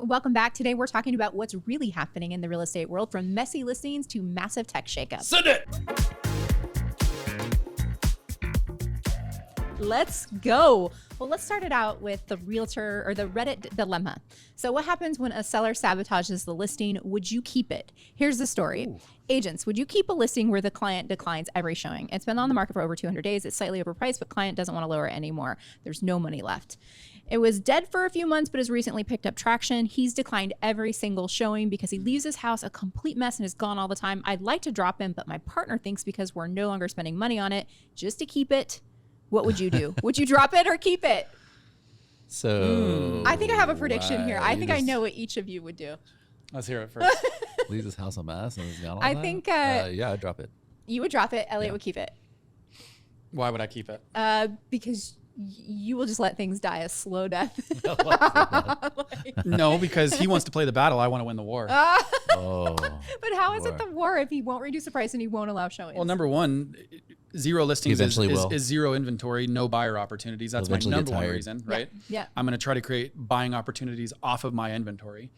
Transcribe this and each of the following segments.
Welcome back. Today we're talking about what's really happening in the real estate world, from messy listings to massive tech shakeup. Send it! Let's go. Well, let's start it out with the realtor or the Reddit dilemma. So what happens when a seller sabotages the listing? Would you keep it? Here's the story. Ooh. Agents, would you keep a listing where the client declines every showing? It's been on the market for over 200 days. It's slightly overpriced, but client doesn't want to lower it anymore. There's no money left. It was dead for a few months, but has recently picked up traction. He's declined every single showing because he leaves his house a complete mess and is gone all the time. I'd like to drop him, but my partner thinks because we're no longer spending money on it, just to keep it. What would you do? Would you drop it or keep it? So I think I have a prediction here. I think I know what each of you would do. Let's hear it first. Leaves his house a mess and is gone all I that? think yeah, I'd drop it. You would drop it. Elliot would keep it. Why would I keep it? Because you will just let things die a slow death. No, because he wants to play the battle. I want to win the war. Oh, but how is it the war if he won't reduce the price and he won't allow showings? Well, number one, zero listings is will. zero inventory, no buyer opportunities. That's my number one reason, right? Yeah. I'm going to try to create buying opportunities off of my inventory.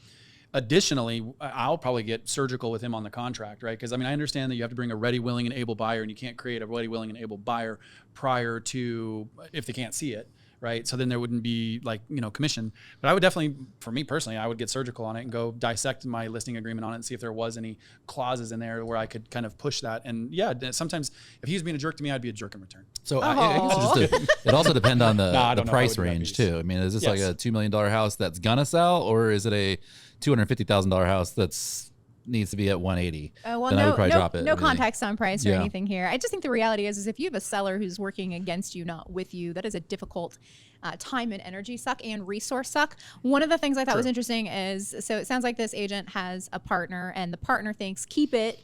Additionally, I'll probably get surgical with him on the contract, right? Because I mean, I understand that you have to bring a ready, willing, and able buyer, and you can't create a ready, willing, and able buyer prior to if they can't see it, right? So then there wouldn't be commission. But I would definitely, for me personally, I would get surgical on it and go dissect my listing agreement on it and see if there was any clauses in there where I could kind of push that. And yeah, sometimes if he was being a jerk to me, I'd be a jerk in return. So it also depends on the price range too. I mean, is this like a $2 million house that's gonna sell, or is it a $250,000 house that's needs to be at 180? Well, then I would probably drop it. No context on price or anything here. I just think the reality is if you have a seller who's working against you, not with you, that is a difficult time and energy suck and resource suck. One of the things I thought was interesting is, so it sounds like this agent has a partner and the partner thinks keep it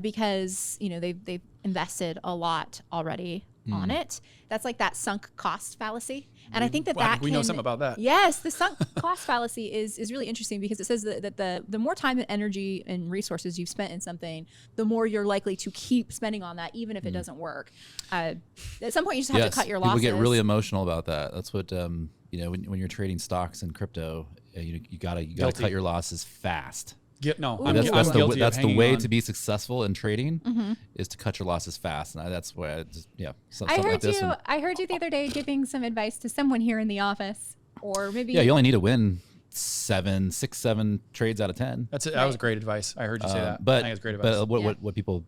because they've invested a lot already on it. That's like that sunk cost fallacy. And I think we know something about that. Yes, the sunk cost fallacy is really interesting because it says that the more time and energy and resources you've spent in something, the more you're likely to keep spending on that, even if it doesn't work. At some point, you just have to cut your losses. People get really emotional about that. That's what when you're trading stocks and crypto, you gotta cut your losses fast. That's the way to be successful in trading is to cut your losses fast, and that's why I heard you the other day giving some advice to someone here in the office, or maybe you only need to win 7 trades out of 10. That was great advice. I heard you say that. But I think it's great advice. But what people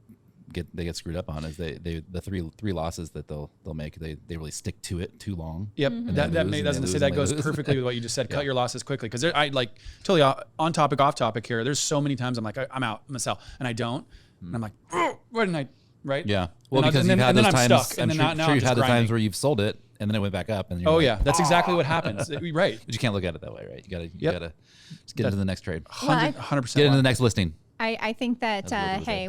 get screwed up on is the three losses that they'll make, they really stick to it too long. Yep. That goes perfectly with what you just said. Cut your losses quickly, because I totally on topic, off topic here. There's so many times I'm like, I'm out, I'm gonna sell, and I don't, and I'm like, oh, why didn't I? Right? Yeah. Well, because you've had those times. I'm sure you've had the times where you've sold it and then it went back up, and that's exactly what happens. Right. But you can't look at it that way, right? You gotta just get into the next trade. 100%. Get into the next listing. I think that,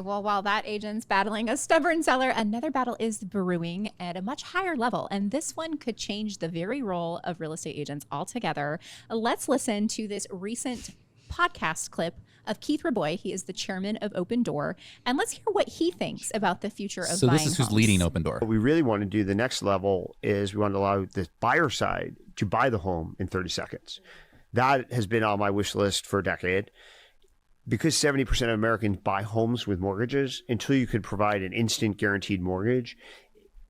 while that agent's battling a stubborn seller, another battle is brewing at a much higher level. And this one could change the very role of real estate agents altogether. Let's listen to this recent podcast clip of Keith Raboy. He is the chairman of Opendoor. And let's hear what he thinks about the future of buying So this is who's homes. leading Opendoor. What we really want to do, the next level, is we want to allow the buyer side to buy the home in 30 seconds. That has been on my wish list for a decade. Because 70% of Americans buy homes with mortgages, until you could provide an instant guaranteed mortgage,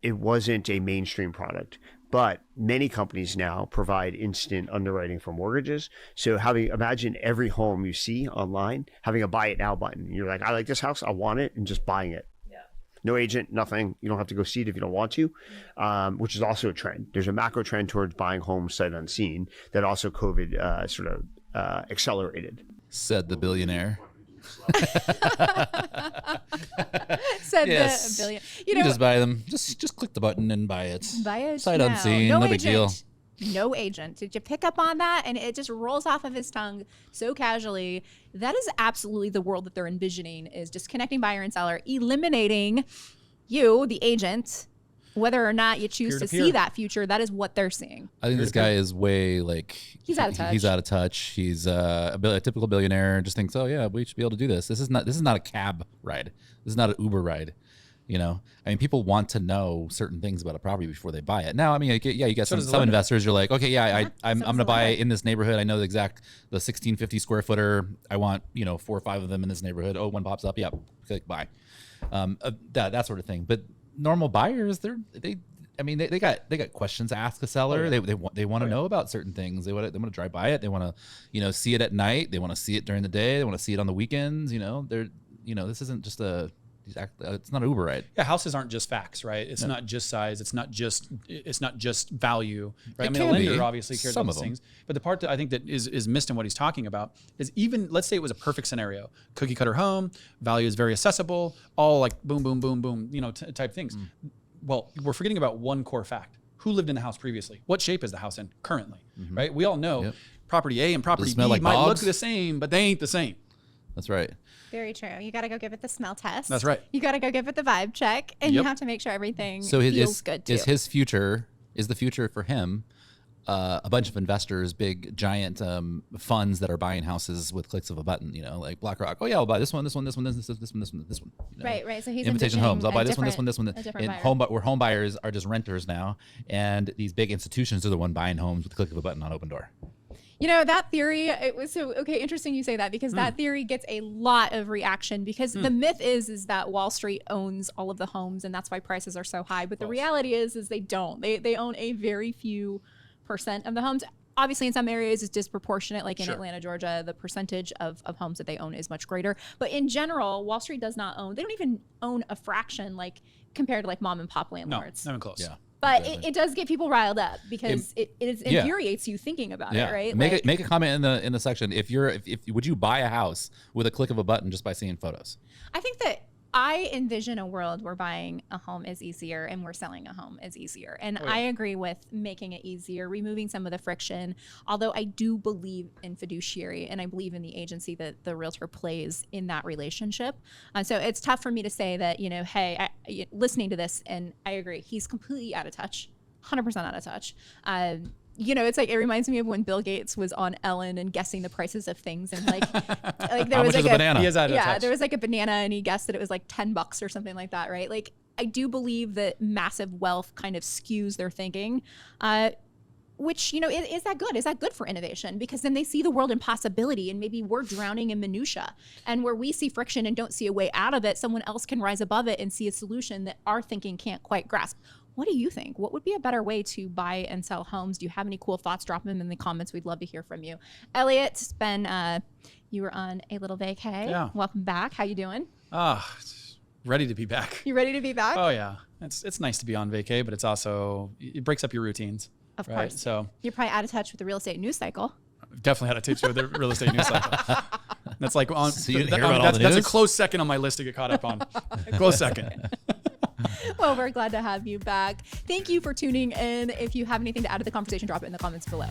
it wasn't a mainstream product. But many companies now provide instant underwriting for mortgages. So imagine every home you see online having a buy it now button. You're like, I like this house, I want it, and just buying it. Yeah. No agent, nothing. You don't have to go see it if you don't want to, which is also a trend. There's a macro trend towards buying homes sight unseen that also COVID accelerated. Said the billionaire. The billion. You just buy them. Just click the button and buy it. Buy it Sight now. unseen. No big deal. No agent. Did you pick up on that? And it just rolls off of his tongue so casually. That is absolutely the world that they're envisioning, is disconnecting buyer and seller, eliminating you, the agent. Whether or not you choose to see that future, that is what they're seeing. I think this guy is way he's out of touch. He's out of touch. He's a typical billionaire. Just thinks, oh yeah, we should be able to do this. This is not a cab ride. This is not an Uber ride. You know, I mean, people want to know certain things about a property before they buy it. Now, I mean, yeah, you get some investors. You're like, okay, yeah, I'm going to buy in this neighborhood. I know the 1650 square footer. I want 4 or 5 of them in this neighborhood. Oh, one pops up. Yep, click buy. That sort of thing. But normal buyers, they got questions to ask the seller. Oh, yeah. They want to know about certain things. They want to drive by it. They want to see it at night. They want to see it during the day. They want to see it on the weekends. This isn't just it's not an Uber ride. Yeah, houses aren't just facts, right? It's not just size. It's not just value, right? It a lender obviously cares about these things. But the part that I think that is missed in what he's talking about is, even let's say it was a perfect scenario, cookie cutter home, value is very accessible, all like boom, boom, boom, boom, type things. Well, we're forgetting about one core fact. Who lived in the house previously? What shape is the house in currently, right? We all know property A and property B might look the same, but they ain't the same. That's right. Very true. You got to go give it the smell test. That's right. You got to go give it the vibe check, and you have to make sure everything feels good too. Is the future for him a bunch of investors, big giant funds that are buying houses with clicks of a button? Like BlackRock. Oh yeah, I'll buy this one, this one, this one, this one. Right. So he's Invitation Homes. I'll buy this one, this one, this one. Where home buyers are just renters now, and these big institutions are the one buying homes with the click of a button on Opendoor. That theory, it was interesting you say that, because that theory gets a lot of reaction, because the myth is that Wall Street owns all of the homes, and that's why prices are so high. But the reality is they don't. They own a very few % of the homes. Obviously, in some areas it's disproportionate, like in Atlanta, Georgia, the percentage of homes that they own is much greater. But in general, Wall Street does not own, they don't even own a fraction, like compared to like mom and pop landlords. No, not even close. Yeah. But it does get people riled up, because it infuriates you thinking about it, right? Make a comment in the section. If would you buy a house with a click of a button just by seeing photos? I think that I envision a world where buying a home is easier and where selling a home is easier. And I agree with making it easier, removing some of the friction. Although I do believe in fiduciary, and I believe in the agency that the realtor plays in that relationship. So it's tough for me to say that, hey, listening to this, and I agree, he's completely out of touch, 100% out of touch. It's like, it reminds me of when Bill Gates was on Ellen and guessing the prices of things, and like there was like a banana. There was like a banana, and he guessed that it was like $10 or something like that, right? Like, I do believe that massive wealth kind of skews their thinking, which, is that good? Is that good for innovation? Because then they see the world in possibility, and maybe we're drowning in minutia, and where we see friction and don't see a way out of it, someone else can rise above it and see a solution that our thinking can't quite grasp. What do you think? What would be a better way to buy and sell homes? Do you have any cool thoughts? Drop them in the comments. We'd love to hear from you. Elliot, it's been, you were on a little vacay. Yeah. Welcome back. How you doing? Ready to be back. You ready to be back? Oh yeah. It's nice to be on vacay, but it breaks up your routines. Of course. So you're probably out of touch with the real estate news cycle. Definitely out of touch with the real estate news cycle. That's like on. So you didn't hear about all the news? That's a close second on my list to get caught up on. Close second. Well, we're glad to have you back. Thank you for tuning in. If you have anything to add to the conversation, drop it in the comments below.